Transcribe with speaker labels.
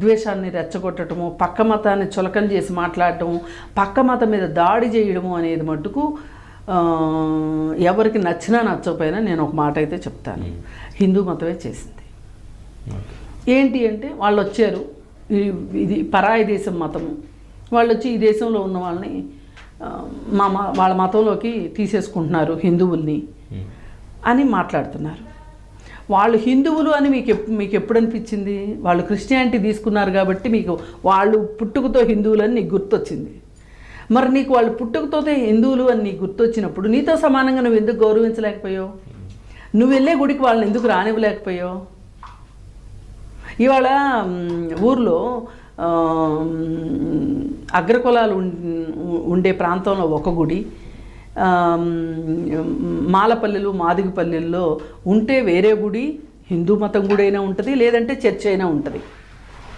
Speaker 1: విద్వేషాన్ని రెచ్చగొట్టడము, పక్క మతాన్ని చులకన చేసి మాట్లాడటము, పక్క మతం మీద దాడి చేయడము అనేది మటుకు ఎవరికి నచ్చినా నచ్చకపోయినా నేను ఒక మాట అయితే చెప్తాను, హిందూ మతమే చేసింది. ఏంటి అంటే వాళ్ళు వచ్చారు, ఇది పరాయి దేశం మతము, వాళ్ళు వచ్చి ఈ దేశంలో ఉన్న వాళ్ళని వాళ్ళ మతంలోకి తీసేసుకుంటున్నారు హిందువుల్ని అని మాట్లాడుతున్నారు. వాళ్ళు హిందువులు అని మీకు ఎప్పుడు అనిపించింది? వాళ్ళు క్రిస్టియానిటీ తీసుకున్నారు కాబట్టి మీకు వాళ్ళు పుట్టుకతో హిందువులు అని నీకు గుర్తొచ్చింది. మరి నీకు వాళ్ళు పుట్టుకతో హిందువులు అని నీకు గుర్తొచ్చినప్పుడు నీతో సమానంగా నువ్వు ఎందుకు గౌరవించలేకపోయావు? నువ్వు వెళ్ళే గుడికి వాళ్ళని ఎందుకు రానివ్వలేకపోయావు? ఇవాళ ఊర్లో అగ్రకులాలు ఉండే ప్రాంతంలో ఒక గుడి, మాలపల్లెలు మాదిగపల్లెల్లో ఉంటే వేరే గుడి, హిందూ మతం గుడి అయినా ఉంటుంది, లేదంటే చర్చ్ అయినా ఉంటుంది.